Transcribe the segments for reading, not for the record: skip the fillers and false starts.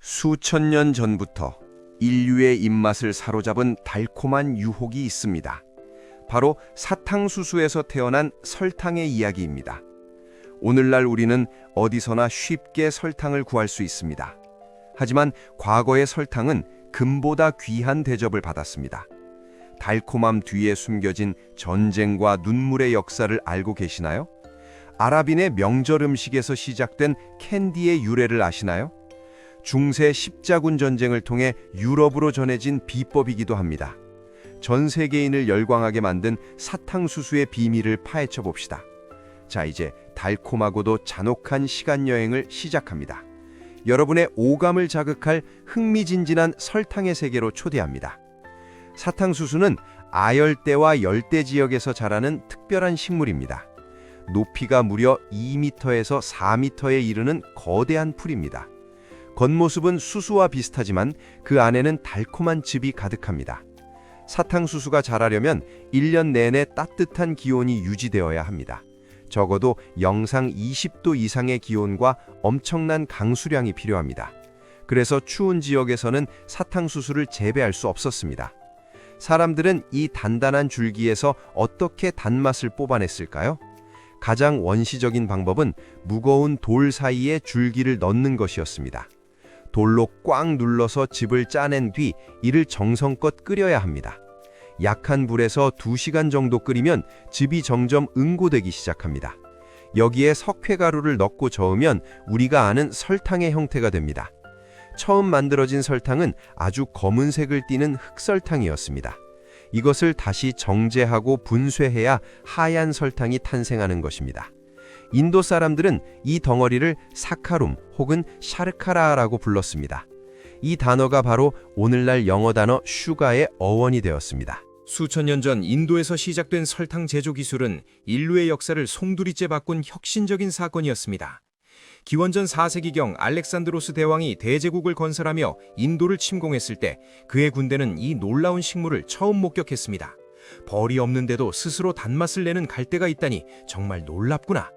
수천 년 전부터 인류의 입맛을 사로잡은 달콤한 유혹이 있습니다. 바로 사탕수수에서 태어난 설탕의 이야기입니다. 오늘날 우리는 어디서나 쉽게 설탕을 구할 수 있습니다. 하지만 과거의 설탕은 금보다 귀한 대접을 받았습니다. 달콤함 뒤에 숨겨진 전쟁과 눈물의 역사를 알고 계시나요? 아랍인의 명절 음식에서 시작된 캔디의 유래를 아시나요? 중세 십자군 전쟁을 통해 유럽으로 전해진 비법이기도 합니다. 전 세계인을 열광하게 만든 사탕수수의 비밀을 파헤쳐 봅시다. 자, 이제 달콤하고도 잔혹한 시간여행을 시작합니다. 여러분의 오감을 자극할 흥미진진한 설탕의 세계로 초대합니다. 사탕수수는 아열대와 열대 지역에서 자라는 특별한 식물입니다. 높이가 무려 2m에서 4m에 이르는 거대한 풀입니다. 겉모습은 수수와 비슷하지만 그 안에는 달콤한 즙이 가득합니다. 사탕수수가 자라려면 1년 내내 따뜻한 기온이 유지되어야 합니다. 적어도 영상 20도 이상의 기온과 엄청난 강수량이 필요합니다. 그래서 추운 지역에서는 사탕수수를 재배할 수 없었습니다. 사람들은 이 단단한 줄기에서 어떻게 단맛을 뽑아냈을까요? 가장 원시적인 방법은 무거운 돌 사이에 줄기를 넣는 것이었습니다. 돌로 꽉 눌러서 즙을 짜낸 뒤 이를 정성껏 끓여야 합니다. 약한 불에서 2시간 정도 끓이면 즙이 점점 응고되기 시작합니다. 여기에 석회가루를 넣고 저으면 우리가 아는 설탕의 형태가 됩니다. 처음 만들어진 설탕은 아주 검은색을 띠는 흑설탕이었습니다. 이것을 다시 정제하고 분쇄해야 하얀 설탕이 탄생하는 것입니다. 인도 사람들은 이 덩어리를 사카룸 혹은 샤르카라라고 불렀습니다. 이 단어가 바로 오늘날 영어 단어 슈가의 어원이 되었습니다. 수천 년 전 인도에서 시작된 설탕 제조 기술은 인류의 역사를 송두리째 바꾼 혁신적인 사건이었습니다. 기원전 4세기경 알렉산드로스 대왕이 대제국을 건설하며 인도를 침공했을 때 그의 군대는 이 놀라운 식물을 처음 목격했습니다. 벌이 없는데도 스스로 단맛을 내는 갈대가 있다니 정말 놀랍구나.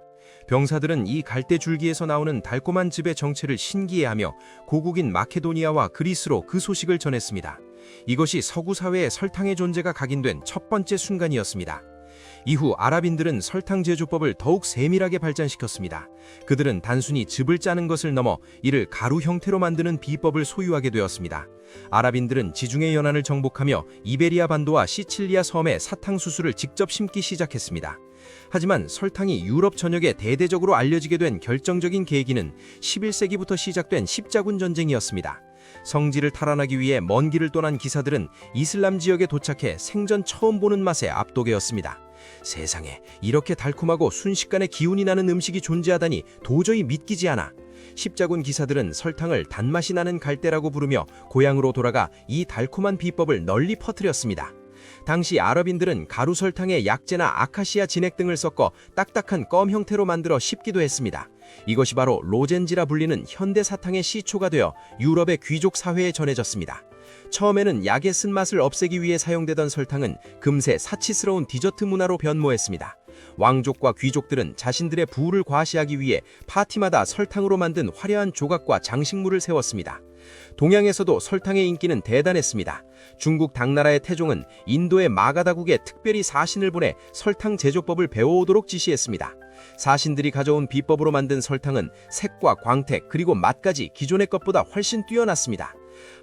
병사들은 이 갈대 줄기에서 나오는 달콤한 즙의 정체를 신기해하며 고국인 마케도니아와 그리스로 그 소식을 전했습니다. 이것이 서구 사회에 설탕의 존재가 각인된 첫 번째 순간이었습니다. 이후 아랍인들은 설탕 제조법을 더욱 세밀하게 발전시켰습니다. 그들은 단순히 즙을 짜는 것을 넘어 이를 가루 형태로 만드는 비법을 소유하게 되었습니다. 아랍인들은 지중해 연안을 정복하며 이베리아 반도와 시칠리아 섬에 사탕수수를 직접 심기 시작했습니다. 하지만 설탕이 유럽 전역에 대대적으로 알려지게 된 결정적인 계기는 11세기부터 시작된 십자군 전쟁이었습니다. 성지를 탈환하기 위해 먼 길을 떠난 기사들은 이슬람 지역에 도착해 생전 처음 보는 맛에 압도되었습니다. 세상에 이렇게 달콤하고 순식간에 기운이 나는 음식이 존재하다니 도저히 믿기지 않아. 십자군 기사들은 설탕을 단맛이 나는 갈대라고 부르며 고향으로 돌아가 이 달콤한 비법을 널리 퍼뜨렸습니다. 당시 아랍인들은 가루 설탕에 약재나 아카시아 진액 등을 섞어 딱딱한 껌 형태로 만들어 씹기도 했습니다. 이것이 바로 로젠지라 불리는 현대 사탕의 시초가 되어 유럽의 귀족 사회에 전해졌습니다. 처음에는 약의 쓴맛을 없애기 위해 사용되던 설탕은 금세 사치스러운 디저트 문화로 변모했습니다. 왕족과 귀족들은 자신들의 부를 과시하기 위해 파티마다 설탕으로 만든 화려한 조각과 장식물을 세웠습니다. 동양에서도 설탕의 인기는 대단했습니다. 중국 당나라의 태종은 인도의 마가다국에 특별히 사신을 보내 설탕 제조법을 배워오도록 지시했습니다. 사신들이 가져온 비법으로 만든 설탕은 색과 광택 그리고 맛까지 기존의 것보다 훨씬 뛰어났습니다.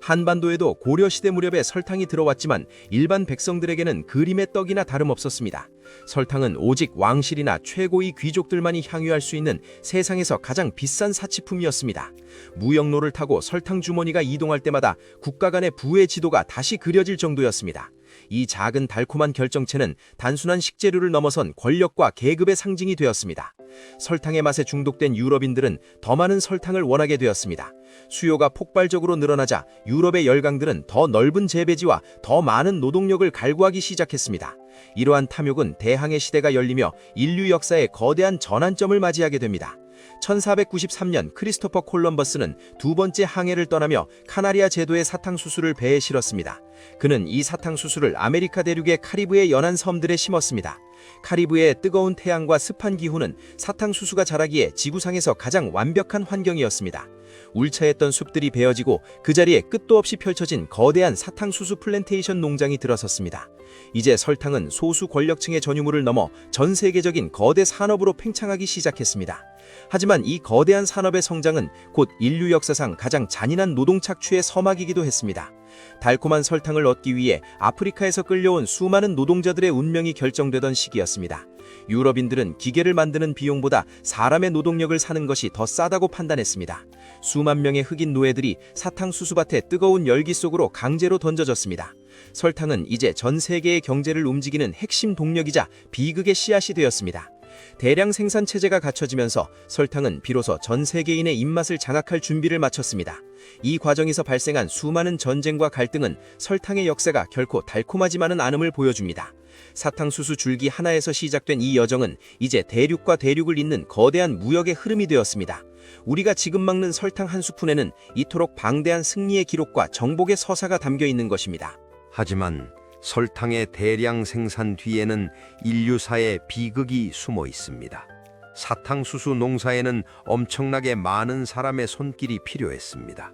한반도에도 고려시대 무렵에 설탕이 들어왔지만 일반 백성들에게는 그림의 떡이나 다름없었습니다. 설탕은 오직 왕실이나 최고위 귀족들만이 향유할 수 있는 세상에서 가장 비싼 사치품이었습니다. 무역로를 타고 설탕 주머니가 이동할 때마다 국가 간의 부의 지도가 다시 그려질 정도였습니다. 이 작은 달콤한 결정체는 단순한 식재료를 넘어선 권력과 계급의 상징이 되었습니다. 설탕의 맛에 중독된 유럽인들은 더 많은 설탕을 원하게 되었습니다. 수요가 폭발적으로 늘어나자 유럽의 열강들은 더 넓은 재배지와 더 많은 노동력을 갈구하기 시작했습니다. 이러한 탐욕은 대항해 시대가 열리며 인류 역사의 거대한 전환점을 맞이하게 됩니다. 1493년 크리스토퍼 콜럼버스는 두 번째 항해를 떠나며 카나리아 제도의 사탕수수를 배에 실었습니다. 그는 이 사탕수수를 아메리카 대륙의 카리브해 연안 섬들에 심었습니다. 카리브해의 뜨거운 태양과 습한 기후는 사탕수수가 자라기에 지구상에서 가장 완벽한 환경이었습니다. 울창했던 숲들이 베어지고 그 자리에 끝도 없이 펼쳐진 거대한 사탕수수 플랜테이션 농장이 들어섰습니다. 이제 설탕은 소수 권력층의 전유물을 넘어 전 세계적인 거대 산업으로 팽창하기 시작했습니다. 하지만 이 거대한 산업의 성장은 곧 인류 역사상 가장 잔인한 노동 착취의 서막이기도 했습니다. 달콤한 설탕을 얻기 위해 아프리카에서 끌려온 수많은 노동자들의 운명이 결정되던 시기였습니다. 유럽인들은 기계를 만드는 비용보다 사람의 노동력을 사는 것이 더 싸다고 판단했습니다. 수만 명의 흑인 노예들이 사탕수수밭의 뜨거운 열기 속으로 강제로 던져졌습니다. 설탕은 이제 전 세계의 경제를 움직이는 핵심 동력이자 비극의 씨앗이 되었습니다. 대량 생산 체제가 갖춰지면서 설탕은 비로소 전 세계인의 입맛을 장악할 준비를 마쳤습니다. 이 과정에서 발생한 수많은 전쟁과 갈등은 설탕의 역사가 결코 달콤하지만은 않음을 보여줍니다. 사탕수수 줄기 하나에서 시작된 이 여정은 이제 대륙과 대륙을 잇는 거대한 무역의 흐름이 되었습니다. 우리가 지금 먹는 설탕 한 스푼에는 이토록 방대한 승리의 기록과 정복의 서사가 담겨 있는 것입니다. 하지만 설탕의 대량 생산 뒤에는 인류사의 비극이 숨어 있습니다. 사탕수수 농사에는 엄청나게 많은 사람의 손길이 필요했습니다.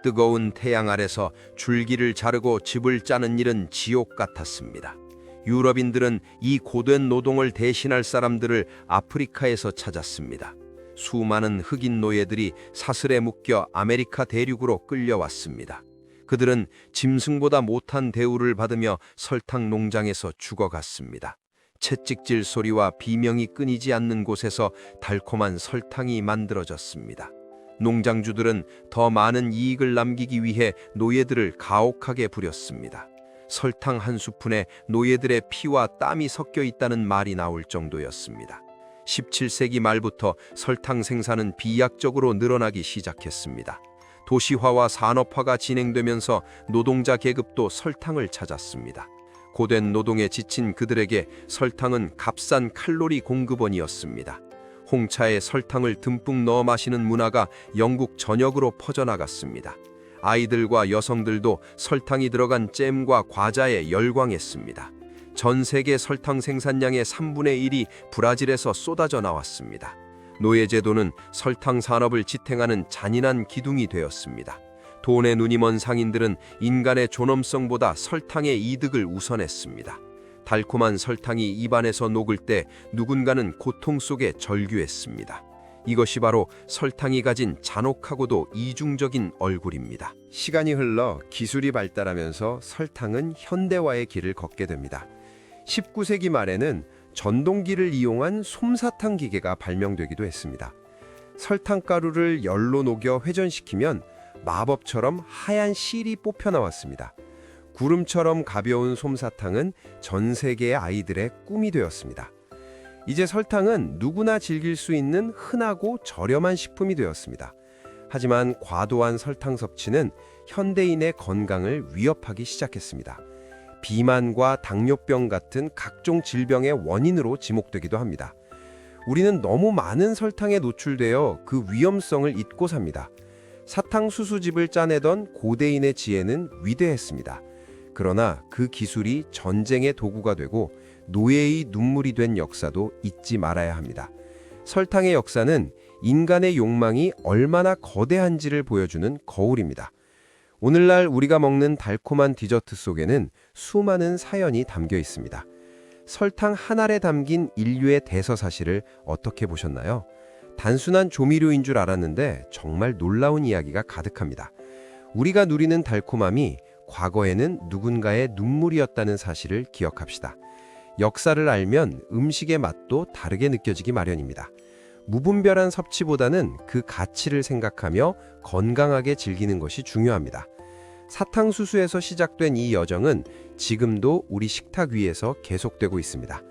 뜨거운 태양 아래서 줄기를 자르고 즙을 짜는 일은 지옥 같았습니다. 유럽인들은 이 고된 노동을 대신할 사람들을 아프리카에서 찾았습니다. 수많은 흑인 노예들이 사슬에 묶여 아메리카 대륙으로 끌려왔습니다. 그들은 짐승보다 못한 대우를 받으며 설탕 농장에서 죽어갔습니다. 채찍질 소리와 비명이 끊이지 않는 곳에서 달콤한 설탕이 만들어졌습니다. 농장주들은 더 많은 이익을 남기기 위해 노예들을 가혹하게 부렸습니다. 설탕 한 스푼에 노예들의 피와 땀이 섞여 있다는 말이 나올 정도였습니다. 17세기 말부터 설탕 생산은 비약적으로 늘어나기 시작했습니다. 도시화와 산업화가 진행되면서 노동자 계급도 설탕을 찾았습니다. 고된 노동에 지친 그들에게 설탕은 값싼 칼로리 공급원이었습니다. 홍차에 설탕을 듬뿍 넣어 마시는 문화가 영국 전역으로 퍼져나갔습니다. 아이들과 여성들도 설탕이 들어간 잼과 과자에 열광했습니다. 전 세계 설탕 생산량의 3분의 1이 브라질에서 쏟아져 나왔습니다. 노예제도는 설탕 산업을 지탱하는 잔인한 기둥이 되었습니다. 돈에 눈이 먼 상인들은 인간의 존엄성보다 설탕의 이득을 우선했습니다. 달콤한 설탕이 입안에서 녹을 때 누군가는 고통 속에 절규했습니다. 이것이 바로 설탕이 가진 잔혹하고도 이중적인 얼굴입니다. 시간이 흘러 기술이 발달하면서 설탕은 현대화의 길을 걷게 됩니다. 19세기 말에는 전동기를 이용한 솜사탕 기계가 발명되기도 했습니다. 설탕가루를 열로 녹여 회전시키면 마법처럼 하얀 실이 뽑혀 나왔습니다. 구름처럼 가벼운 솜사탕은 전 세계의 아이들의 꿈이 되었습니다. 이제 설탕은 누구나 즐길 수 있는 흔하고 저렴한 식품이 되었습니다. 하지만 과도한 설탕 섭취는 현대인의 건강을 위협하기 시작했습니다. 비만과 당뇨병 같은 각종 질병의 원인으로 지목되기도 합니다. 우리는 너무 많은 설탕에 노출되어 그 위험성을 잊고 삽니다. 사탕수수즙을 짜내던 고대인의 지혜는 위대했습니다. 그러나 그 기술이 전쟁의 도구가 되고 노예의 눈물이 된 역사도 잊지 말아야 합니다. 설탕의 역사는 인간의 욕망이 얼마나 거대한지를 보여주는 거울입니다. 오늘날 우리가 먹는 달콤한 디저트 속에는 수많은 사연이 담겨 있습니다. 설탕 한 알에 담긴 인류의 대서사실을 어떻게 보셨나요? 단순한 조미료인 줄 알았는데 정말 놀라운 이야기가 가득합니다. 우리가 누리는 달콤함이 과거에는 누군가의 눈물이었다는 사실을 기억합시다. 역사를 알면 음식의 맛도 다르게 느껴지기 마련입니다. 무분별한 섭취보다는 그 가치를 생각하며 건강하게 즐기는 것이 중요합니다. 사탕수수에서 시작된 이 여정은 지금도 우리 식탁 위에서 계속되고 있습니다.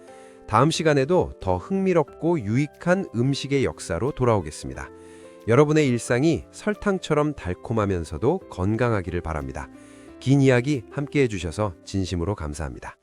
다음 시간에도 더 흥미롭고 유익한 음식의 역사로 돌아오겠습니다. 여러분의 일상이 설탕처럼 달콤하면서도 건강하기를 바랍니다. 긴 이야기 함께 해주셔서 진심으로 감사합니다.